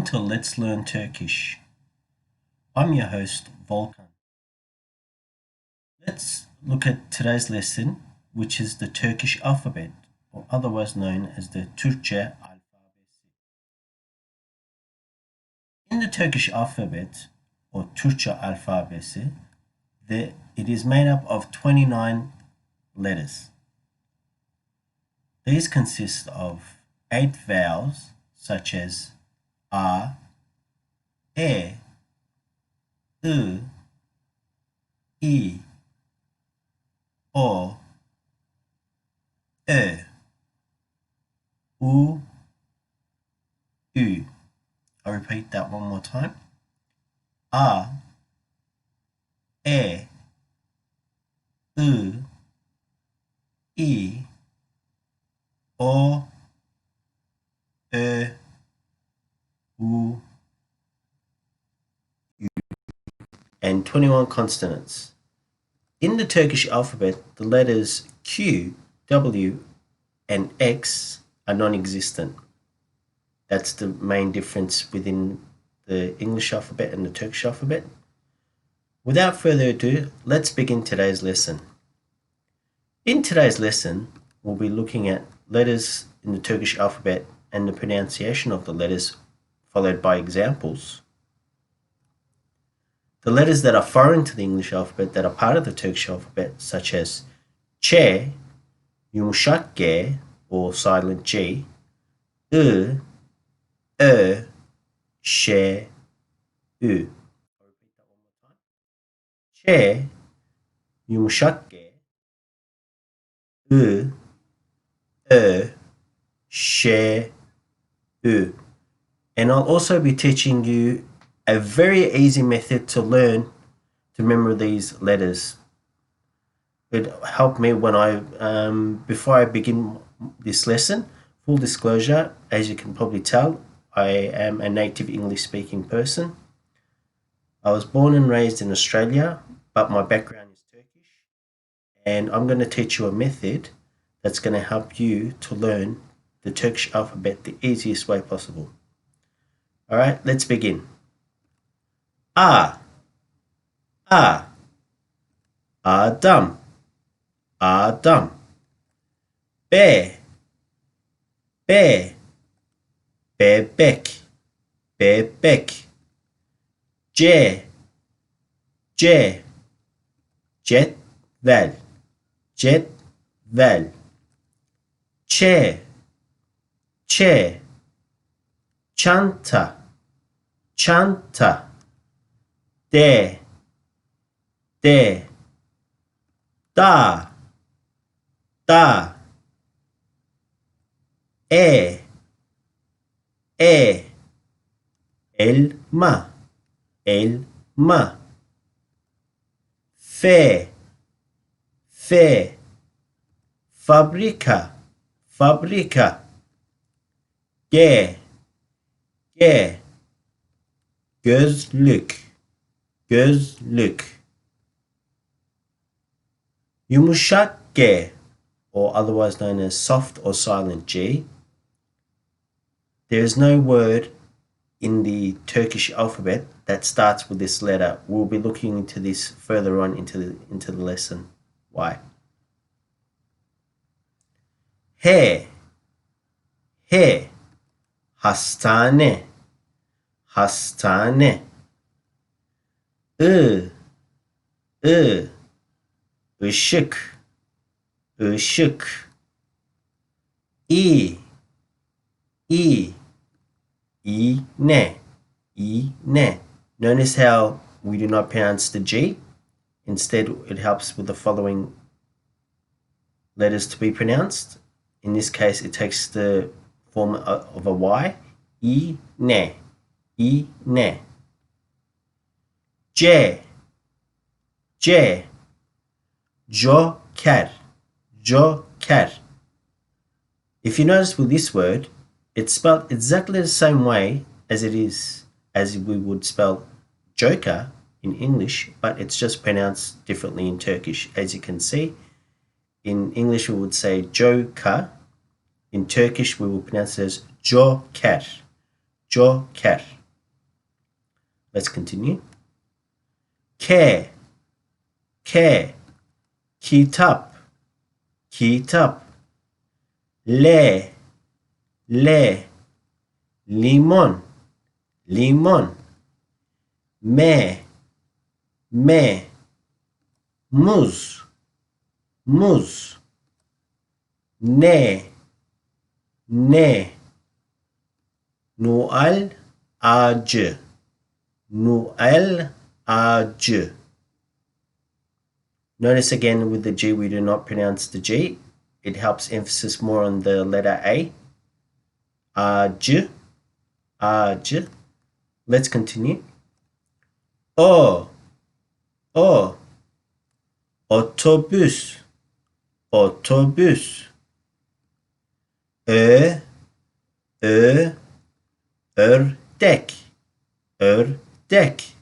to Let's Learn Turkish. I'm your host, Volkan. Let's look at today's lesson, which is the Turkish alphabet, or otherwise known as the Türkçe alfabesi. In the Turkish alphabet, or Türkçe alfabesi, it is made up of 29 letters. These consist of 8 vowels, such as A, E, I, I, O, Ö, U, Ü. I'll repeat that one more time. A, E, I, I, O, Ö, U, and 21 consonants. In the Turkish alphabet, the letters Q, W, and X are non-existent. That's the main difference within the English alphabet and the Turkish alphabet. Without further ado, let's begin today's lesson. In today's lesson, we'll be looking at letters in the Turkish alphabet and the pronunciation of the letters, followed by examples. The letters that are foreign to the English alphabet that are part of the Turkish alphabet, such as Ç, yumuşak G or silent G, I, Ö, Ş, Ü. Ç, yumuşak G, I, Ö, Ş, Ü. And I'll also be teaching you a very easy method to learn to remember these letters. It helped me when before I begin this lesson. Full disclosure, as you can probably tell, I am a native English speaking person. I was born and raised in Australia, but my background is Turkish, and I'm going to teach you a method that's going to help you to learn the Turkish alphabet the easiest way possible. All right, let's begin. A, adam, adam. B, bebek, bebek. C, cetvel, cetvel. Ç, çanta, çanta. D, da, E, elma, elma. F, fabrika, fabrika. G, gözlük, gözlük. Yumuşak G, or otherwise known as soft or silent G. There is no word in the Turkish alphabet that starts with this letter. We'll be looking into this further on into the lesson. Why? H, hastane, hastane. I, ışık, ışık. İ, iğne, iğne. Notice how we do not pronounce the G. Instead, it helps with the following letters to be pronounced. In this case, it takes the form of a Y. İğne, iğne. C, joker, joker. If you notice with this word, it's spelled exactly the same way as we would spell joker in English, but it's just pronounced differently in Turkish. As you can see, in English we would say joker. In Turkish we will pronounce it as joker. Joker. Let's continue. K. Kitap. Le. Limon. Me. Muz. Ne. Noel ağacı. Notice again with the G we do not pronounce the G. It helps emphasis more on the letter A. Ağacı. Let's continue. O. Otobüs. Ö. Ördek.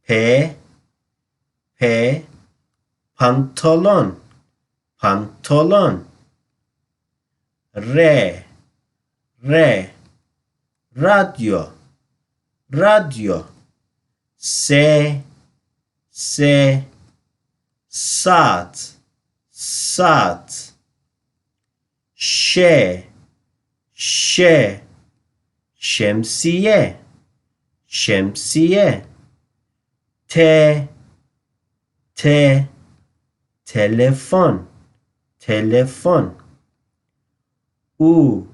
P. Pantolon. R. Radyo. S. Saat. Ş. Şemsiye. T. Telefon. U.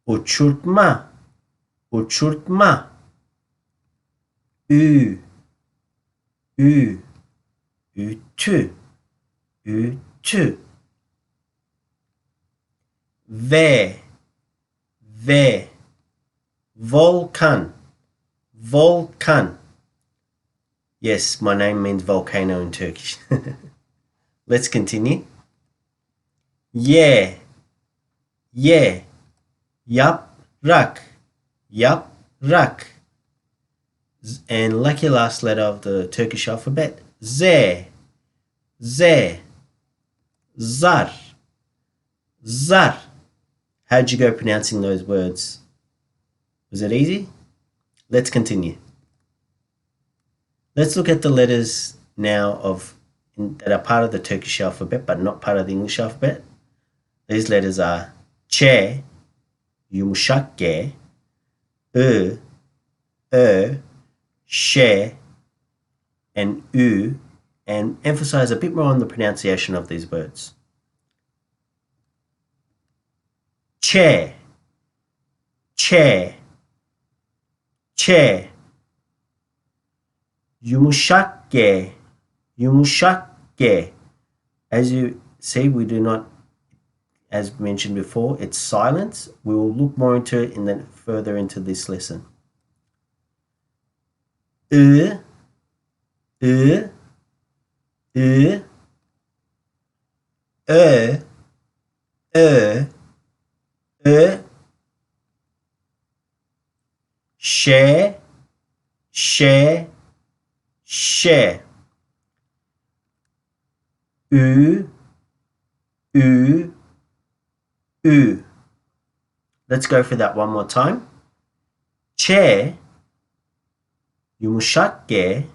Uçurtma. Ü. Ütü. V. Volkan. Yes, my name means volcano in Turkish. Let's continue. Y. Yaprak. And lucky last letter of the Turkish alphabet. Z. Zar. How'd you go pronouncing those words? Was it easy? Let's continue. Let's look at the letters now that are part of the Turkish alphabet but not part of the English alphabet. These letters are Ç, yumuşak G, Ö, Ş, and Ü, and emphasize a bit more on the pronunciation of these words. Ç, yumuşak G. As you see, we do not, as mentioned before, it's silence. We will look more into it further into this lesson. Ö, Ş, Ü. Let's go for that one more time. Ç, yumuşak G,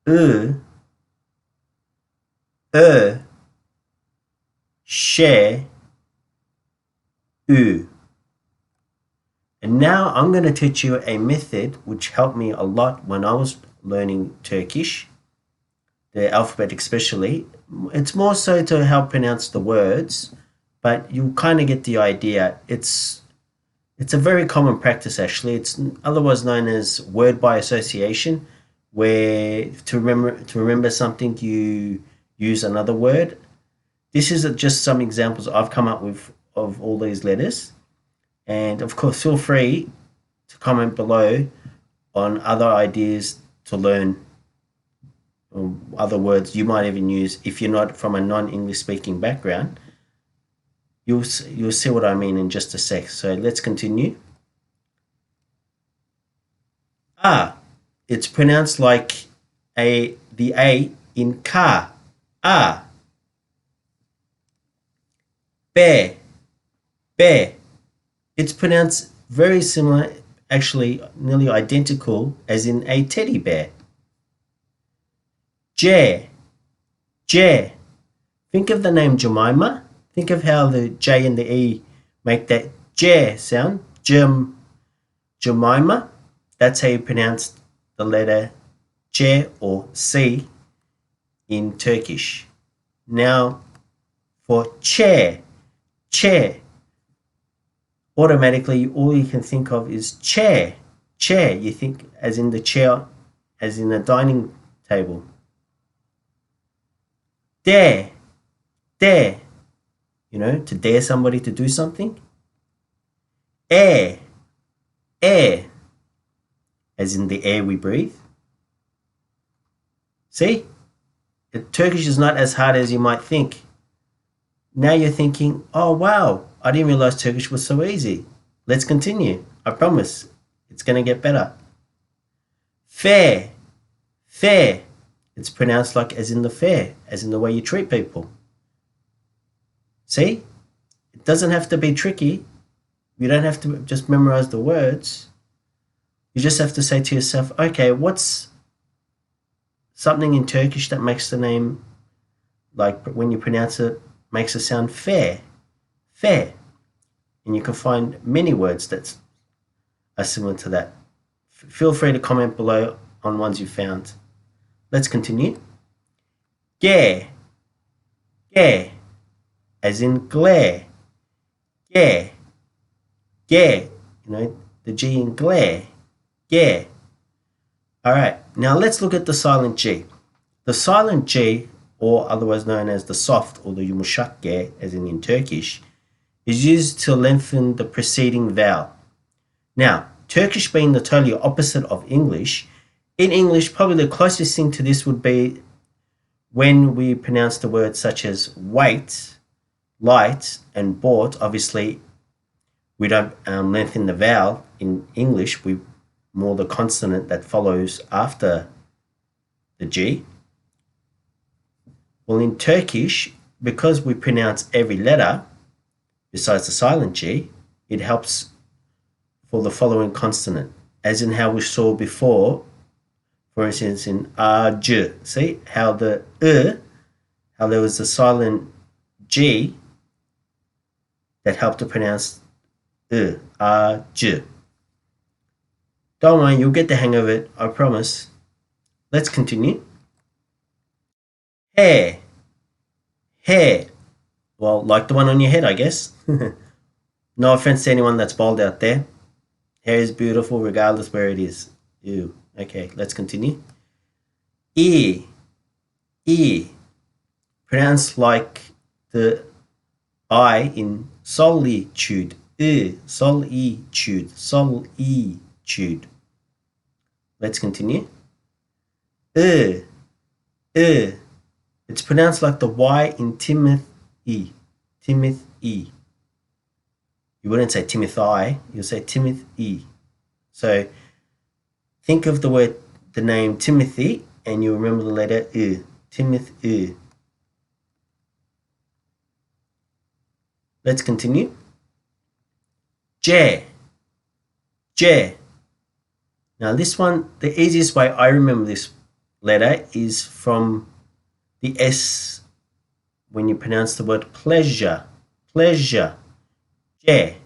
Ö, Ş, Ü. And now I'm going to teach you a method which helped me a lot when I was learning Turkish, the alphabet especially. It's more so to help pronounce the words, but you kind of get the idea. It's a very common practice actually. It's otherwise known as word by association, where to remember something you use another word. This is just some examples I've come up with of all these letters. And of course, feel free to comment below on other ideas to learn, or other words you might even use if you're not from a non-English speaking background. You'll see what I mean in just a sec. So let's continue. A. It's pronounced like the A in car. A. B. Bear. It's pronounced very similar, actually nearly identical, as in a teddy bear. J. J. Think of the name Jemima. Think of how the J and the E make that J sound. Jemima. That's how you pronounce the letter J or C in Turkish. Now for chair. Chair. Automatically, all you can think of is chair. Chair. You think as in the chair, as in a dining table. Dare. Dare. You know, to dare somebody to do something. Air. Air. As in the air we breathe. See? Turkish is not as hard as you might think. Now you're thinking, oh wow, I didn't realize Turkish was so easy. Let's continue. I promise. It's going to get better. Fair. Fair. It's pronounced like as in the fair, as in the way you treat people. See? It doesn't have to be tricky. You don't have to just memorize the words. You just have to say to yourself, okay, what's something in Turkish that makes the name, like when you pronounce it, makes it sound fair? Fair. And you can find many words that are similar to that. Feel free to comment below on ones you found. Let's continue. Gare. Gare. As in glare. Gare. Gare. You know, the G in glare. Gare. Alright, now let's look at the silent G. The silent G, or otherwise known as the soft or the yumuşak G, as in Turkish, is used to lengthen the preceding vowel. Now, Turkish being the totally opposite of English, in English, probably the closest thing to this would be when we pronounce the words such as wait, light, and bought. Obviously, we don't lengthen the vowel in English. We more the consonant that follows after the G. Well, in Turkish, because we pronounce every letter besides the silent G, it helps for the following consonant, as in how we saw before, for instance, in j. See how the how there was a silent G that helped to pronounce j. Don't worry, you'll get the hang of it, I promise. Let's continue. Hair. Hair. Well, like the one on your head, I guess. No offense to anyone that's bald out there. Hair is beautiful regardless where it is. Ew. Okay, let's continue. Ear. Ear. Pronounced like the I in solitude. Solitude. Solitude. Let's continue. It's pronounced like the Y in Timothy. Timothy. You wouldn't say Timothy, you'll say Timothy. So think of the name Timothy, and you remember the letter U. Timothy. Let's continue. J. J. Now this one, the easiest way I remember this letter is from the S when you pronounce the word pleasure. Pleasure. J.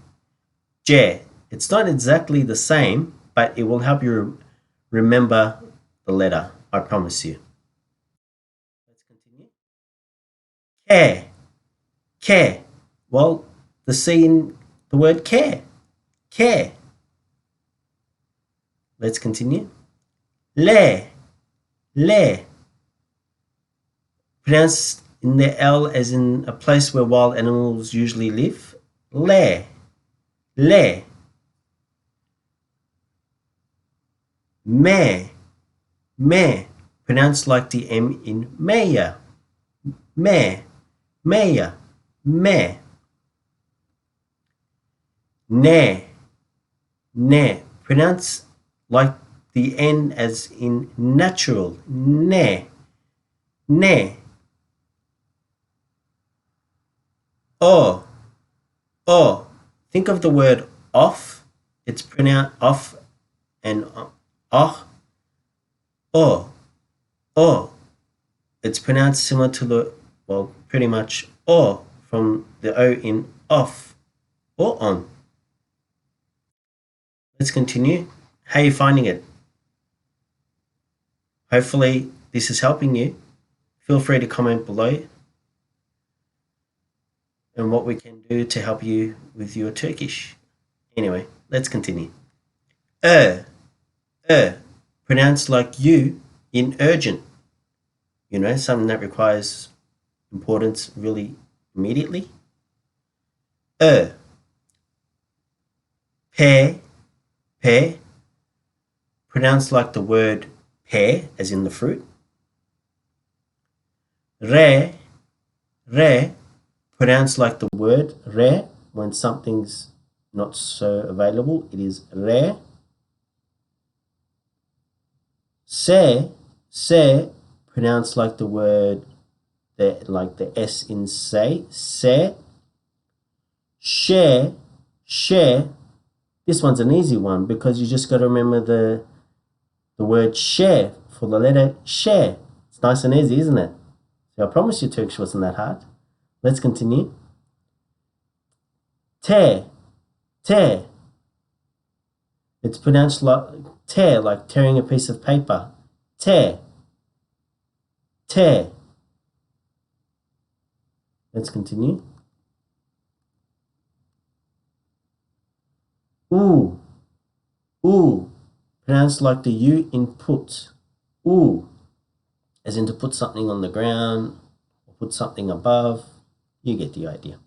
J. It's not exactly the same, but it will help you remember the letter, I promise you. Let's continue. Care. Care. Well, the C in the word care. Care. Let's continue. Le. Le. Pronounced in the L as in a place where wild animals usually live. Le. Le. Me. Me. Pronounced like the M in Maya. Me. Maya. Me. Ne. Ne. Pronounced like the N as in natural. Ne. Ne. O. O. Think of the word off. It's pronounced off and oh, oh, oh. It's pronounced similar to the, well, pretty much oh from the O in off or on. Let's continue. How are you finding it? Hopefully this is helping you. Feel free to comment below and what we can do to help you with your Turkish. Anyway, let's continue. Pronounced like you in urgent. You know, something that requires importance really immediately. Pear, pear, pronounced like the word pear, as in the fruit. Re, re, pronounced like the word rare when something's not so available. It is rare. Se, pronounced like the word, like the S in say. Se. Share, share. This one's an easy one because you just got to remember the word share for the letter share. It's nice and easy, isn't it? So I promise you Turkish wasn't that hard. Let's continue. Tear, tear. It's pronounced like tear, like tearing a piece of paper. Tear, tear. Let's continue. Ooh, ooh. Pronounced like the U in put. Ooh, as in to put something on the ground or put something above. You get the idea.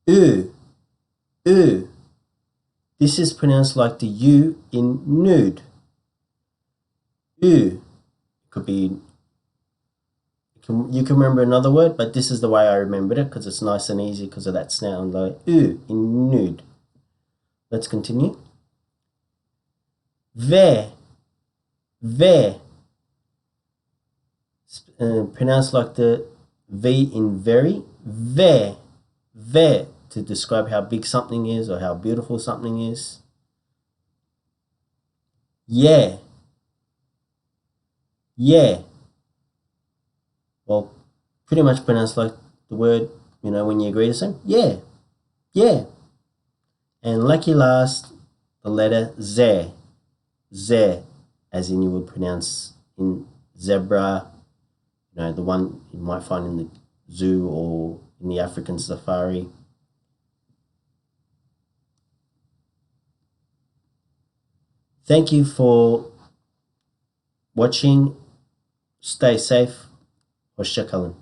Ooh, ooh. This is pronounced like the U in nude. Ooh. Could be, you can remember another word, but this is the way I remembered it because it's nice and easy because of that sound, like ooh in nude. Let's continue. Ve, ve. Pronounced like the V in very. Ve, ve, to describe how big something is or how beautiful something is. Yeah, yeah. Well, pretty much pronounced like the word, you know, when you agree to something. Yeah, yeah. And lucky last, the letter Z. Z, as in you would pronounce in zebra, you know, the one you might find in the zoo or in the African safari. Thank you for watching. Stay safe. Hoşça kalın.